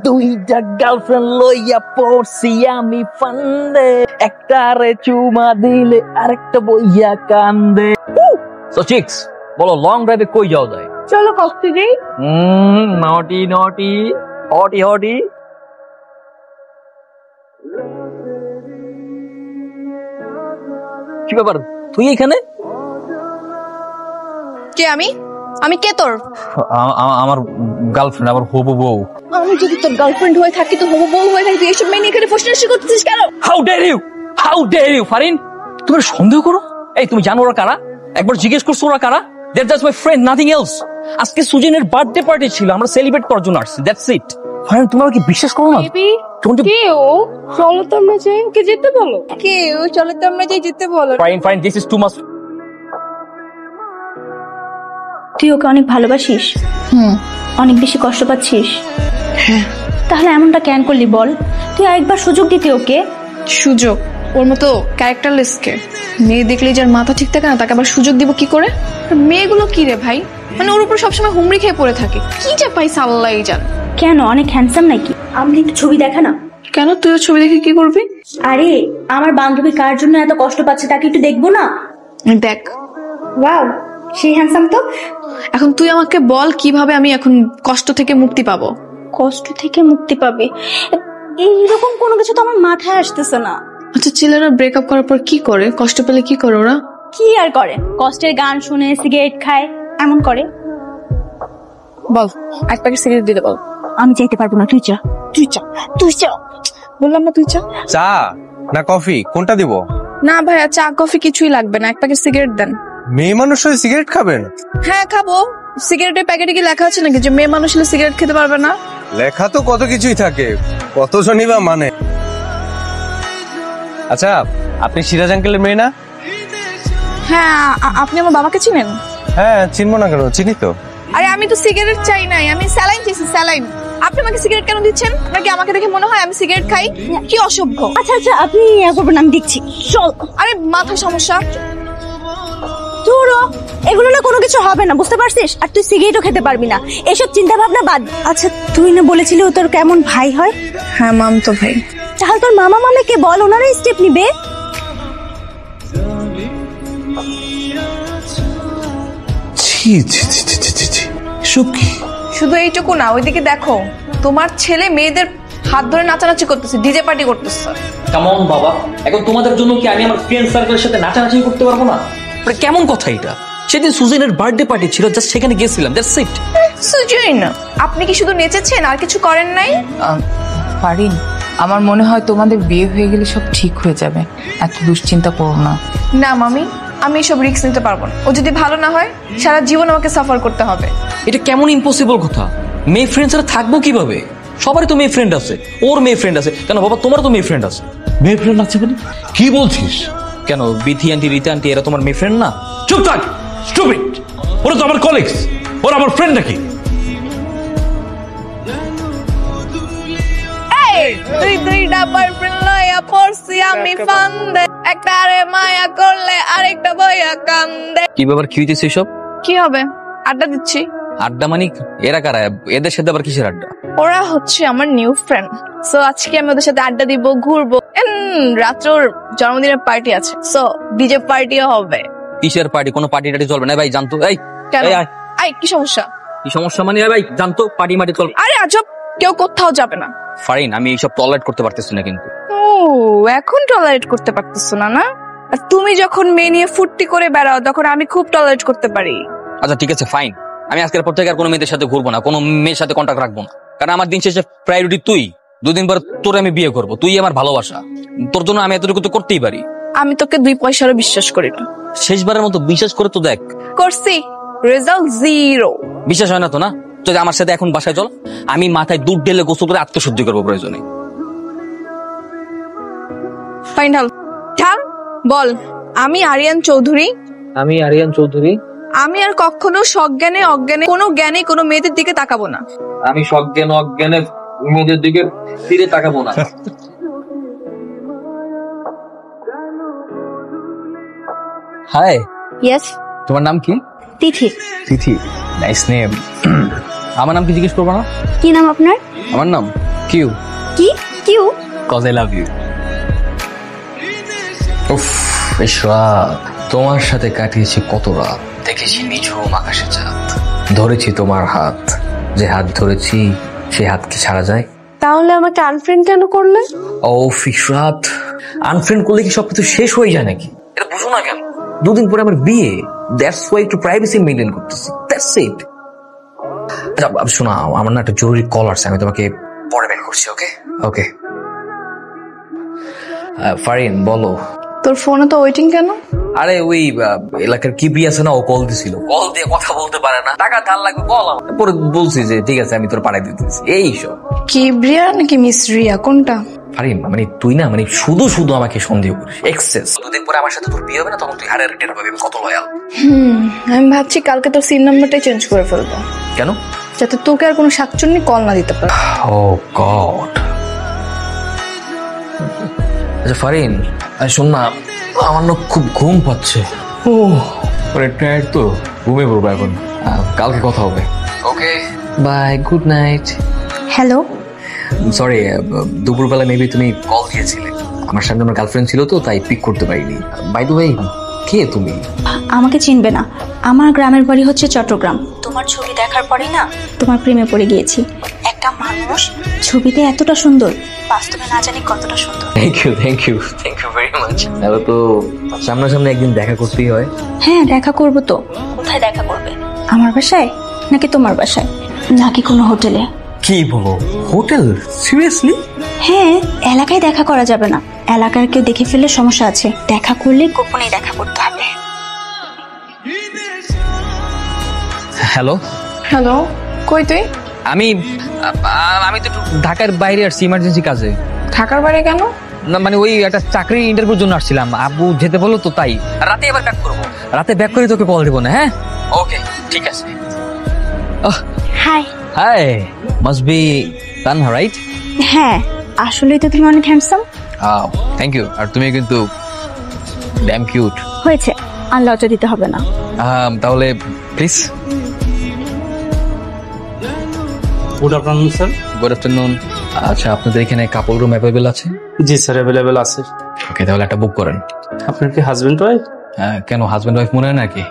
দুইটা গার্লফ্রেন্ড লইয়া পড়ছি আমি ফান্দে, একটারে চুমা দিলে আরেকটা বইয়া কান্দে। সো চিক্স, বলো লং ড্রাইভে কই যাওয়া যায়? চলো কক্সবাজারে। নটি নটি হটি হটি। কি ব্যাপার, তুই এখানে? কে? আমি কে তোর? আমার গার্লফ্রেন্ড, আমার হবু বউ। আমি যদি তোর গার্লফ্রেন্ড হয়ে থাকি তো হবু বউ হয়ে থাকি, এইসব মেয়ে নিয়ে এখানে ফসফসি করতেছিস কেন? হাউ ডেয়ার ইউ ফারিন, তুমি সন্দেহ করো? এই তুমি জানো ওরা কারা? একবার জিজ্ঞেস করছো ওরা কারা? That's just my friend, nothing else. আজকে সুজনের বার্থডে পার্টি ছিল, আমরা সেলিব্রেট করার জন্য আসছি, দ্যাটস ইট। ফারিন, তুমি আমাকে বিশ্বাস করো না? কে ও? চলো তো আমরা যাই, ওকে যেতে বলো। কে ও? চলো তো আমরা যাই, যেতে বলো। Fine, this is too much. তুই ওকে অনেক ভালোবাসিস? অনেক বেশি কষ্ট পাচ্ছিস? হ্যাঁ। তাহলে এমনটা কেন করলি বল? তুই আরেকবার সুযোগ দিতে ওকে। সুযোগ? ওর মতো ক্যারেক্টারলেস কে? মেয়ে দেখলেই যার মাথা ঠিক থাকে না, তাকে আবার সুযোগ দিব কি করে? মেয়েগুলো কি রে ভাই, মানে ওর উপর সবসময় হুমড়ি খেয়ে পড়ে থাকে। কি যে পাইছে আল্লাহই জানে। কেন, অনেক হ্যান্ডসাম নাকি? আমি একটু ছবি দেখা না। কেন, তুইও ছবি দেখে কি করবি? আরে আমার বান্ধবী কার জন্য এত কষ্ট পাচ্ছে তাকে একটু দেখবো না? দেখ। ওয়াও, সেই হ্যান্ডসাম তো। এখন তুই আমাকে বল কিভাবে আমি এখন কষ্ট থেকে মুক্তি পাবো? কষ্ট থেকে মুক্তি পাবে এইরকম কোনো কিছু তো আমার মাথায় আসতেছে না। আচ্ছা, ছেলেরা ব্রেকআপ করার পর কি করে? কষ্ট পেলে কি করে ওরা? কি আর করে, কষ্টের গান শুনে সিগারেট খায়, এমন করে। বল, এক প্যাকেট সিগারেট দিতে বল। আমি চাইতে পারবো না, তুই চা। বললাম না তুই চা। চা না কফি, কোনটা দিব? না ভাইয়া, চা কফি কিছুই লাগবে না, এক প্যাকেট সিগারেট দেন। মেয়ে মানুষ হয়ে সিগারেট খাবেন? হ্যাঁ খাবো। সিগারেটের প্যাকেটে কি লেখা আছে নাকি যে মেয়ে মানুষ হলে সিগারেট খেতে পারবে না? লেখা তো কত কিছুই থাকে, কতজনই বা মানে। আচ্ছা, আপনি সিরাজ আঙ্কেলের মেয়ে না? হ্যাঁ। আপনি আমার বাবাকে চিনেন? হ্যাঁ, চিনবো না কেন, চিনি তো। আরে আমি তো সিগারেট চাই নাই, আমি স্যালাইন চাইছি, স্যালাইন। আপনি আমাকে সিগারেট কেন দিচ্ছেন? আপনার কি আমাকে দেখে মনে হয় আমি সিগারেট খাই? কি অসভ্য। আচ্ছা আপনি করবেন, আমি দেখছি। চল। আরে মাথা সমস্যা। ধুরো, এগুলো না কোনো কিছু হবে না, বুঝতে পারছিস? আর তুই সিগারেটও খেতে পারবি না, এসব চিন্তা ভাবনা বাদ। আচ্ছা, তুই না বলেছিলি ও তোর কেমন ভাই হয়? হ্যাঁ, মাম তো ভাই। তাহলে তোর মামা মামাকে বল, ওনারাই স্টেপ নিবে। সব কি? শুধু এইটুকু না, ওইদিকে দেখো, তোমার ছেলে মেয়েদের হাত ধরে নাচানাচি করতেছে, ডিজে পার্টি করতেছে। কেমন বাবা, এখন তোমাদের জন্য কি আমি আমার ফ্রেন্ড সার্কেলের সাথে নাচানাচি করতে পারবো না? কেমন কথা এটা? সেদিন সুজনের বার্থডে পার্টি ছিল, জাস্ট সেখানে গেছিলাম, দ্যাটস ইট। সুজেন, আপনি কি শুধু নেচেছেন আর কিছু করেন নাই? ফারিন, আমার মনে হয় তোমাদের বিয়ে হয়ে গেলে সব ঠিক হয়ে যাবে, এত দুশ্চিন্তা করো না। না মামি, আমি এসব রিস্ক নিতে পারবো না। ও যদি ভালো না হয়, সারা জীবন আমাকে সাফার করতে হবে। এটা কেমন ইম্পসিবল কথা? মেয়ে ফ্রেন্ড ছাড়া থাকবো কিভাবে? সবারই তো মেয়ে ফ্রেন্ড আছে, ওর মেয়ে ফ্রেন্ড আছে, কেন বাবা তোমারও তো মেয়ে ফ্রেন্ড আছে। মেয়ে ফ্রেন্ড আছে মানে কি বলছিস? কেন বিথি আন্টি, রীতা আন্টি এরা তোমার মেয়ে ফ্রেন্ড না? চুপ থাক, স্টুপিড। ওরা তো আমার কলিগস, ওরা আমার ফ্রেন্ড নাকি? তুই ডাবার ফ্রেন্ড লইয়া পড়ছি আমি ফান্দে, একটারে মায়া করলে আরেকটা বইয়া কান্দে। কি ব্যাপার, কি হইতেছে এসব? কি হবে? আড্ডা দিচ্ছি। আড্ডা মানে এরা কারা? এদের সাথে আবার কিসের আড্ডা? ওরা হচ্ছে আমার নিউ ফ্রেন্ড, সো আজকে আমি ওদের সাথে আড্ডা দিব, ঘুরবো। রাত্রে ওর জন্মদিনের পার্টি আছে, সো ডিজে পার্টিও হবে। কিসের পার্টি? কোনো পার্টি টাটি চলবে না ভাই, জানতো? এই কেন? আই কি সমস্যা? কি সমস্যা মানে ভাই, জানতো পার্টি মাটি চলবে? আরে আজব, কেউ কোথাও যাবে না। ফারিন, আমি এইসব টলারেট করতে পারতেছি না কিন্তু। ও, এখন টলারেট করতে পারতেছো না? না, আর তুমি যখন মেয়ে নিয়ে ফুর্তি করে বেড়াও তখন আমি খুব টলারেট করতে পারি। আচ্ছা ঠিক আছে, ফাইন। আমি আজকের পর থেকে আর কোনো মেয়েদের সাথে ঘুরবো না, কোনো মেয়ের সাথে কন্ট্যাক্ট রাখবো না, কারণ আমার দিন শেষে প্রায়োরিটি তুই। দুদিন পর তোর আমি বিয়ে করবো, তুই আমার ভালোবাসা, তোর জন্য আমি এতটুকু তো করতেই পারি। আমি তোকে 2 পয়সারও বিশ্বাস করি না। শেষবারের মতো বিশ্বাস করে তো দেখ। করছি, রেজাল্ট 0। বিশ্বাস হয় না তো? না, তুই আমার সাথে এখন বাসায় চল, আমি মাথায় দুধ ঢেলে গোসল করে আত্মশুদ্ধি করবো প্রয়োজনে। ফাইন, ঢাল ঢাল। বল, আমি আরিয়ান চৌধুরী। আমি আরিয়ান চৌধুরী। আমি আর কখনো সজ্ঞানে অজ্ঞানে কোনো মেয়েদের দিকে তাকাবো না। আমি সজ্ঞানে অজ্ঞানে মেয়েদের দিকে ফিরে তাকাবো না। Hi, yes. তোমার নাম কি? তিথি। Tithi, nice name. আমার নাম কি জিজ্ঞেস করবো না? কি নাম আপনার? আমার নাম কিউ। কি Q? Cause I love you. উফ, বেশ রাত। তোমার সাথে কাটিয়েছি কত রাত, দেখেছি নিঝুম আকাশে চাঁদ, ধরেছি তোমার হাত, যে হাত ধরেছি সে হাত কি ছাড়া যায়? তাহলে আমাকে আনফ্রেন্ড কেন করলে? ও ফিশরাত, আনফ্রেন্ড করলে কি সবকিছু শেষ হয়ে যায় নাকি? এটা বুঝো না কেন? দুদিন পরে আমার বিয়ে, দ্যাটস ওয়াই একটু প্রাইভেসি মেইনটেইন করতেছি, দ্যাটস ইট। শোনা, আমার না একটা জরুরি কল আসছে, আমি তোমাকে পরে ব্যাক করছি। ওকে ওকে। ফারিন বলো। তোর ফোনে তো ওয়েটিং কেন? আরে ওই এলাকার কিপি আছে না, ও কল দিছিল, কল দিয়ে কথা বলতে পারে না, টাকা ধার লাগবে, কল পরে বলছি যে ঠিক আছে আমি তোর পাঠাই দিতেছি। এই সব কিবরিয়া নাকি মিস রিয়া, কোনটা? ফারিন, মানে তুই না মানে শুধু শুধু আমাকে সন্দেহ করিস, এক্সেস। দুদিন পরে আমার সাথে তোর বিয়ে হবে না, তখন তুই হারে টের পাবি আমি কত লয়াল। আমি ভাবছি কালকে তোর সিম নাম্বারটাই চেঞ্জ করে ফেলবো, কেন? যাতে তোকে আর কোনো শাকচুন্নি কল না দিতে পারে। ও গড। আচ্ছা ফারিন, শোন না, আমার না খুব ঘুম পাচ্ছে। ও টায়ার্ড তো, ঘুমিয়ে পড়বো এখন। কালকে কথা হবে। Okay bye, good night. Hello, sorry, দুপুরবেলা মেবি তুমি কল দিয়েছিলে, আমার সামনে আমার গার্লফ্রেন্ড ছিল তো তাই পিক করতে পারিনি। বাই দ্য ওয়ে, কে তুমি? আমাকে চিনবে না, আমার গ্রামের বাড়ি হচ্ছে চট্টগ্রাম। তোমার ছবি দেখার পরেই না তোমার প্রেমে পড়ে গিয়েছি। একটা মানুষ ছবিতে এতটা সুন্দর, বাস্তবে না জানি কতটা সুন্দর। Thank you very much. তাহলে তো সামনাসামনি একদিন দেখা করতেই হয়। হ্যাঁ, দেখা করব তো। কোথায় দেখা করবে? আমার বাসায় নাকি তোমার বাসায় নাকি কোনো হোটেলে? কি বলো, হোটেল? সিরিয়াসলি? হ্যাঁ, এলাকায় দেখা করা যাবে না, এলাকার কেউ দেখে ফেললে সমস্যা আছে। দেখা করলে গোপনে দেখা করতে হবে। হ্যালো হ্যালো, কই তুই? আমি তো একটু ঢাকার বাইরে আসছি ইমার্জেন্সি কাজে। ঢাকার বাড়ি কেন? না মানে ওই একটা চাকরি ইন্টারভিউর জন্য আসছিলাম, আব্বু যেতে বললো তো তাই। রাতে আবার ব্যাক করবো, রাতে ব্যাক করে তোকে কল দেবো না। হ্যাঁ ওকে ঠিক আছে। Hi. Hi, must be Tanha right? হ্যাঁ, আসলেই তো তুমি অনেক হ্যান্ডসাম। Thank you. আর তুমি কিন্তু ড্যাম কিউট। হয়েছে, আর লজ্জা দিতে হবে না। তাহলে please. Good afternoon sir. Good afternoon. আচ্ছা, আপনাদের এখানে কাপল রুম অ্যাভেলেবেল আছে? জি স্যার, অ্যাভেলেবেল আছে। ওকে, তাহলে একটা বুক করেন। আপনার কি হাজবেন্ড ওয়াইফ? কেন, হাজব্যান্ড ওয়াইফ মনে হয় নাকি?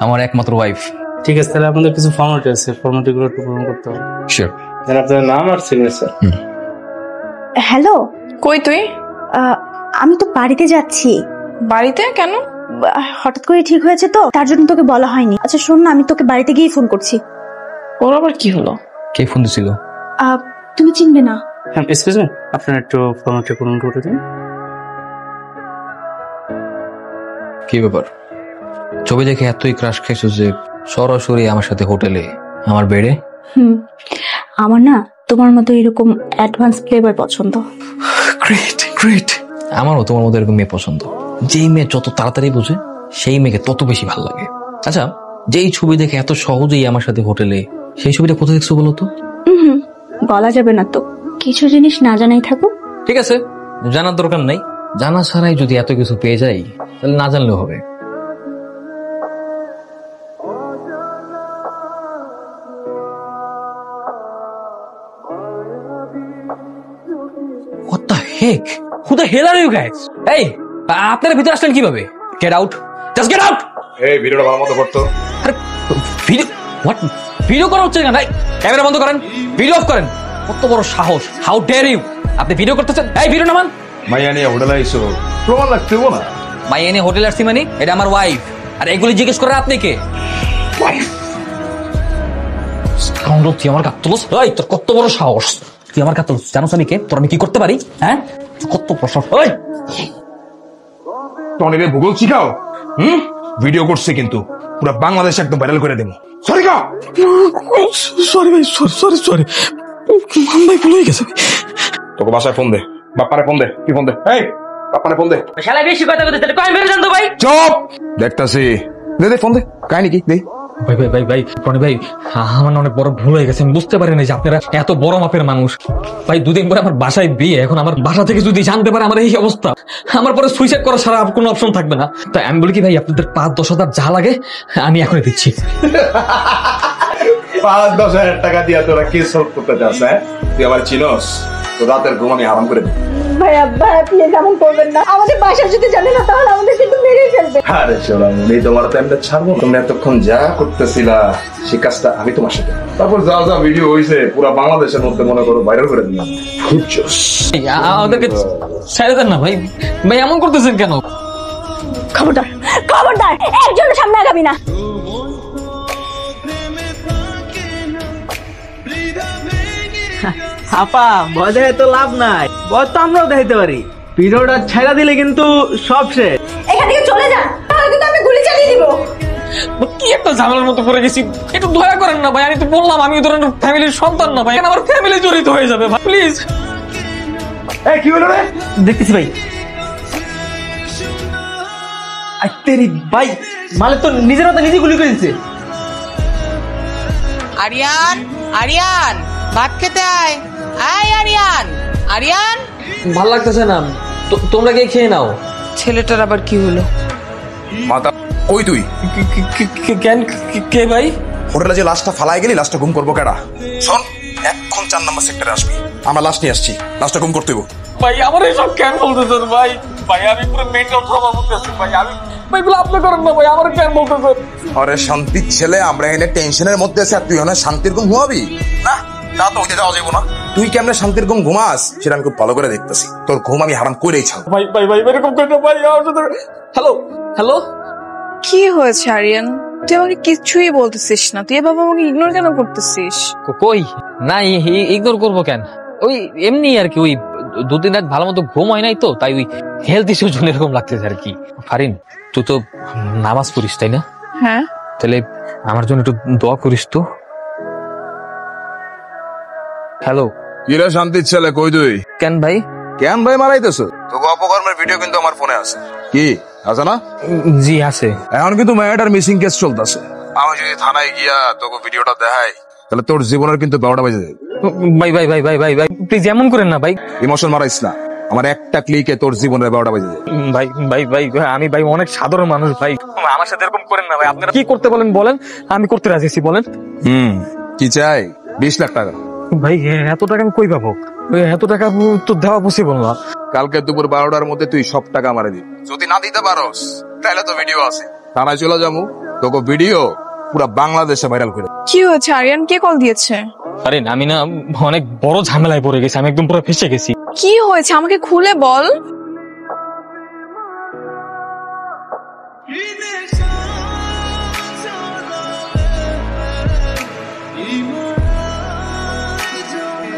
আমার একমাত্র ওয়াইফ। ঠিক আছে, তাহলে আপনাদের কিছু ফর্মালিটি আছে, ফর্মালিটিগুলো একটু পূরণ করতে হবে। শিওর। স্যার আপনার নাম আর সিগনেচার। হ্যালো, কই তুই? আমি তো বাড়িতে যাচ্ছি। বাড়িতে কেন? হঠাৎ করে ঠিক হয়েছে তো, তার জন্য তোকে বলা হয়নি। আচ্ছা শোন না, আমি তোকে বাড়িতে গিয়ে ফোন করছি। ওর আবার কি হলো? কে ফোন দিছিল? তুমি চিনবে না। হ্যাঁ, এক্সকিউজ মি, আপনার একটু ফর্মালিটি পূরণ করে দিন। কি ব্যাপার, ছবি দেখে এতই ক্রাশ খাইছো যে সরাসরি আমার সাথে হোটেলে, আমার বেডে? আমার না তোমার মতো এরকম অ্যাডভান্স ফ্লেভার পছন্দ। Great great. আমারও তোমার মতো এরকম মেয়ে পছন্দ, যেই মেয়ে যত তাড়াতাড়ি বুঝে সেই মেয়েকে তত বেশি ভালো লাগে। আচ্ছা, যেই ছবি দেখে এত সহজেই আমার সাথে হোটেলে, সেই ছবিটা কোথায় দেখছো বলো তো? বলা যাবে না তো, কিছু জিনিস না জানাই থাকুক। ঠিক আছে, জানার দরকার নাই। জানা ছাড়াই যদি এত কিছু পেয়ে যাই তাহলে না জানলেও হবে। What the heck? Who the hell are you guys? এই, আপনারা ভিতরে আসলেন কিভাবে? Get out! Just get out! এই ভিডিওটা ভালো মতো করতো। আরে ভিডিও, হোয়াট ভিডিও করা হচ্ছে কেন? ক্যামেরা বন্ধ করেন, ভিডিও অফ করেন। কত বড় সাহস! How dare you! আপনি ভিডিও করতেছেন? এই ভিডিও নামান। মাইয়া নিয়ে হোটেলে আইসো, প্রমাণ লাগতে হবো না? মাই এনে হোটেল আসছি মানে? এটা আমার ওয়াইফ। আর এগুলি জিজ্ঞেস করেন আপনি কে? ওয়াইফ। স্কাউন্ডার, তুই আমার কাটতলস? এই তোর কত বড় সাহস! তুই আমার কাটতলস? জানোস আমি কে? তোর আমি কি করতে পারি? হ্যাঁ, কত বড় সাহস! ওই টনিরে ভূগোল শিখাও। ভিডিও করছে কিন্তু পুরো বাংলাদেশ একদম ভাইরাল করে দেবো। সরি গা, সরি ভাই, সরি সরি মান ভাই, ভুলে গেছে। তোকে বাসায় ফোন দে, বাপ্পারে ফোন দে। কি ফোন দে? এই বাপ্পারে ফোন দে। শালা বেশি কথা কইতে তাহলে কই মেরে জানতো ভাই? চুপ, দেখতাছি। দে দে ফোন দে, কাহিনী কি দে। ভাই ভাই ভাই ভাই টনি ভাই, আমার অনেক বড় ভুল হয়ে গেছে। আমি বুঝতে পারি না যে আপনারা এত বড় মাপের মানুষ। ভাই দুদিন পরে আমার বাসায় বিয়ে, এখন আমার বাসা থেকে যদি জানতে পারে আমার এই অবস্থা, আমার পরে সুইসাইড করা ছাড়া কোনো অপশন থাকবে না। তাই আমি বলি কি ভাই, আপনাদের ৫-১০ হাজার যা লাগে আমি এখনই দিচ্ছি। 5-10 হাজার টাকা দিয়া তোরা কি সলভ করতে চাস? হ্যাঁ, তুই আমার চিনস? তো রাতের ঘুম আমি হারাম করে দিই। ভাইয়া ভাইয়া প্লিজ এমন করবেন না, আমাদের বাসার যদি জানে না তাহলে আমাদের কিন্তু মেরে ফেলবে। আরে সোনামণি, তোমার তো এমনি ছাড়বো? তুমি এতক্ষণ যা করতেছিলা সেই কাজটা আমি তোমার সাথে, তারপর যা যা ভিডিও হয়েছে পুরা বাংলাদেশের মধ্যে মনে করো ভাইরাল করে দিলাম। খুব জোশ। আমাদেরকে ছেড়ে দেন না ভাই। ভাই এমন করতেছেন কেন? খবরদার খবরদার, একজন সামনে আগাবি না। আপা ভয় দেখে তো লাভ নাই, ভয় তো আমরাও দেখাইতে পারি। ভিডিওটা ছেড়া দিলে কিন্তু সব শেষ। এখান থেকে চলে যা, তাহলে কিন্তু আমি গুলি চালিয়ে দিব। কি একটা ঝামেলার মতো পড়ে গেছি, একটু দয়া করেন না ভাই। আমি তো বললাম আমি ওই ধরনের ফ্যামিলির সন্তান না ভাই, আমার ফ্যামিলি জড়িত হয়ে যাবে ভাই, প্লিজ। এই কি হলো রে? দেখতেছি ভাই। তেরি ভাই, মালে তো নিজের হাতে নিজে গুলি করে দিচ্ছে। আরিয়ান, আরিয়ান, ভাত খেতে আয়। আয় আরিয়ান, আরিয়ান। ভাল লাগতেছে না, তোমরা গিয়ে খেয়ে নাও। ছেলেটার আবার কি হলো? মাতা ওই তুই কেন? কে ভাই? হোটেলে যে লাশটা ফালাই গেলি, লাশটা গুম করবো কেডা? শোন, এখন 4 নম্বর সেক্টরে আসবি, আমরা লাশ নিয়ে আসছি, লাশটা গুম করতে হইব। ভাই আমার এইসব কেন বলতেছেন ভাই? ভাই আমি পুরো মেন্টাল ট্রমা করতেছি ভাই। আমি ভাই বলে আপনি করেন না ভাই, আমার কেন বলতেছেন? আরে শান্তির ছেলে, আমরা এখানে টেনশনের মধ্যে আছি আর তুই এখানে শান্তির ঘুম ঘুমাবি না? তা তো হইতে যাওয়া যাবো না। তুই কেমনে শান্তির ঘুম ঘুমাস সেটা আমি খুব ভালো করে দেখতেছি। তোর ঘুম আমি হারাম করেই ছাড়ব। ভাই ভাই ভাই এরকম করেন না ভাই। হ্যালো হ্যালো, কি হয়েছে আরিয়ান? তুই আমাকে কিছুই বলতেছিস না, তুই এভাবে আমাকে ইগনোর কেন করতেছিস? কই না, ইগনোর করবো কেন? ওই এমনি আর কি, ওই 2-3 রাত ভালো মতো ঘুম হয় নাই তো, তাই ওই হেলথ ইস্যুর জন্য এরকম লাগতেছে আর কি। ফারিন, তুই তো নামাজ পড়িস তাই না? হ্যাঁ। তাহলে আমার জন্য একটু দোয়া করিস তো। হ্যালো। কিরে শান্তির ছেলে, কই তুই? কেন ভাই? কেন ভাই মারাইতেছ? তোকে অপকর্মের ভিডিও কিন্তু আমার ফোনে আছে। কি আছে না? জি আছে। এখন কিন্তু মেয়েটার মিসিং কেস চলতেছে। আমি যদি থানায় গিয়া তোকে ভিডিওটা দেখাই, তাহলে তোর জীবনের কিন্তু 12টা বাজে যাবে। ভাই ভাই ভাই ভাই ভাই ভাই প্লিজ এমন করেন না ভাই। ইমোশন মারাইস না, আমার একটা ক্লিকে তোর জীবনের 12টা বাজে যাবে। ভাই ভাই ভাই আমি ভাই অনেক সাধারণ মানুষ ভাই, আমার সাথে এরকম করেন না ভাই। আপনারা কি করতে বলেন বলেন, আমি করতে রাজি আছি, বলেন। কি চাই? 20 লাখ টাকা। ভাই এত টাকা আমি কই পাবো? এত টাকা তো দেওয়া পসিবল না। কালকে দুপুর 12টার মধ্যে তুই সব টাকা মারে দিবি। যদি না দিতে পারোস তাহলে তো ভিডিও আছে, থানায় চলে যাবো, তোকে ভিডিও পুরো বাংলাদেশে ভাইরাল করে। কি হয়েছে আরিয়ান? কে কল দিয়েছে? আরে আমি না অনেক বড় ঝামেলায় পড়ে গেছি, আমি একদম পুরো ফেঁসে গেছি। কি হয়েছে আমাকে খুলে বল।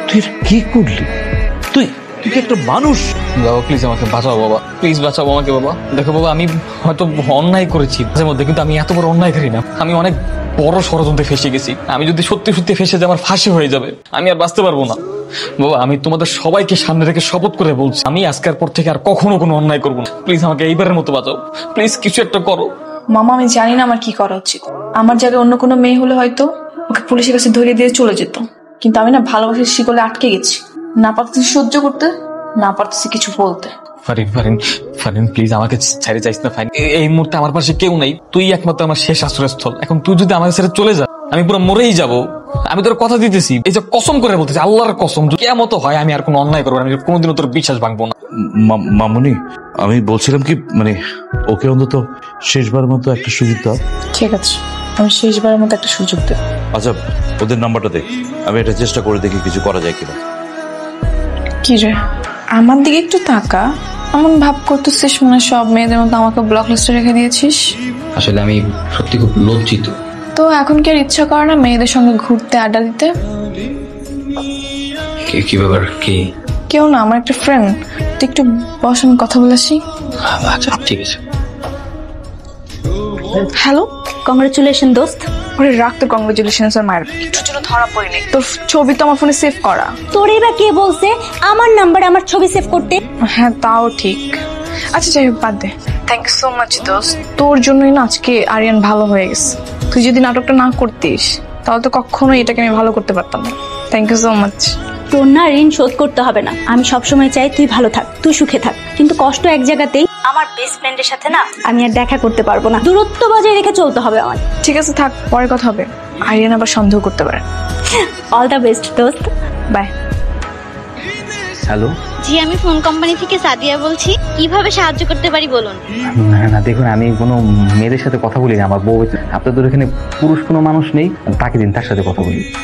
তুই কি করলি? তুই তুই কি একটা মানুষ? বাবা প্লিজ আমাকে বাঁচাও বাবা, প্লিজ বাঁচাও আমাকে বাবা। দেখো বাবা, আমি হয়তো অন্যায় করেছি মাঝে মধ্যে, কিন্তু আমি এত বড় অন্যায়কারী না। আমি অনেক বড় ষড়যন্ত্রে ফেসে গেছি। আমি যদি সত্যি সত্যি ফেসে যাই, আমার ফাঁসি হয়ে যাবে, আমি আর বাঁচতে পারবো না। বাবা আমি তোমাদের সবাইকে সামনে রেখে শপথ করে বলছি, আমি আজকের পর থেকে আর কখনো কোনো অন্যায় করবো না। প্লিজ আমাকে এইবারের মতো বাঁচাও, প্লিজ কিছু একটা করো। মামা আমি জানি না আমার কি করা উচিত। আমার জায়গায় অন্য কোনো মেয়ে হলে হয়তো ওকে পুলিশের কাছে ধরিয়ে দিয়ে চলে যেত, কিন্তু আমি না ভালোবাসার শিকলে আটকে গেছি। না পারতেছি সহ্য করতে, না পারতেছি কিছু বলতে। ফারিন ফারিন ফারিন প্লিজ আমাকে ছেড়ে যাইস না ফারিন। এই মুহূর্তে আমার পাশে কেউ নেই, তুই একমাত্র আমার শেষ আশ্রয়স্থল। এখন তুই যদি আমাকে ছেড়ে চলে যা, আমি পুরো মরেই যাব। আমি তোর কথা দিতেছি, এই যে কসম করে বলতেছি, আল্লাহর কসম, যদি কেয়ামত হয় আমি আর কোনো অন্যায় করবো না, আমি কোনোদিনও তোর বিশ্বাস ভাঙবো না। মামুনি, আমি বলছিলাম কি, মানে ওকে অন্তত শেষবার মতো একটা সুযোগ দাও। ঠিক আছে, আমি শেষবারের মতো একটা সুযোগ দেব। আচ্ছা ওদের নাম্বারটা দে, আমি এটা চেষ্টা করে দেখি কিছু করা যায় কিনা। কি রে, আমার দিকে একটু তাকা। এমন ভাব করতেছিস মনে হয় সব মেয়েদের মতো আমাকে ব্লক লিস্টে রেখে দিয়েছিস। আসলে আমি সত্যি খুব লজ্জিত। তো এখন কি আর ইচ্ছা করে না মেয়েদের সঙ্গে ঘুরতে, আড্ডা দিতে? কি ব্যাপার? কি? কেউ না, আমার একটা ফ্রেন্ড। তুই একটু বসেন, কথা বলে আসি। আচ্ছা ঠিক আছে। হ্যালো, কংগ্রেচুলেশন দোস্ত। ওরে রাখ তো কংগ্রেচুলেশন আর মায়ের, একটু জন্য ধরা পড়িনি। তোর ছবি তো আমার ফোনে সেভ করা। তোরই বা কে বলছে আমার নাম্বারে আমার ছবি সেভ করতে? হ্যাঁ তাও ঠিক। আচ্ছা যাই হোক, বাদ দে। থ্যাংক ইউ সো মাচ দোস্ত, তোর জন্যই না আজকে আরিয়ান ভালো হয়ে গেছে। তুই যদি নাটকটা না করতিস তাহলে তো কখনোই এটাকে আমি ভালো করতে পারতাম না। Thank you so much. তোর না ঋণ শোধ করতে হবে না। আমি সবসময় চাই তুই ভালো থাক, তুই সুখে থাক, কিন্তু কষ্ট এক জায়গাতেই। আমার বেস্ট ফ্রেন্ডের সাথে না আমি আর দেখা করতে পারবো না, দূরত্ব বজায় রেখে চলতে হবে আমার। ঠিক আছে থাক, পরে কথা হবে। আরিয়ান আবার সন্দেহ করতে পারে। অল দ্য বেস্ট দোস্ত। বাই। হ্যালো। জি, আমি ফোন কোম্পানি থেকে সাদিয়া বলছি। কিভাবে সাহায্য করতে পারি বলুন। না দেখুন, আমি কোনো মেয়েদের সাথে কথা বলি না, আমার বউ। আপনাদের এখানে পুরুষ কোনো মানুষ নেই, তাকে দিন, তার সাথে কথা বলি।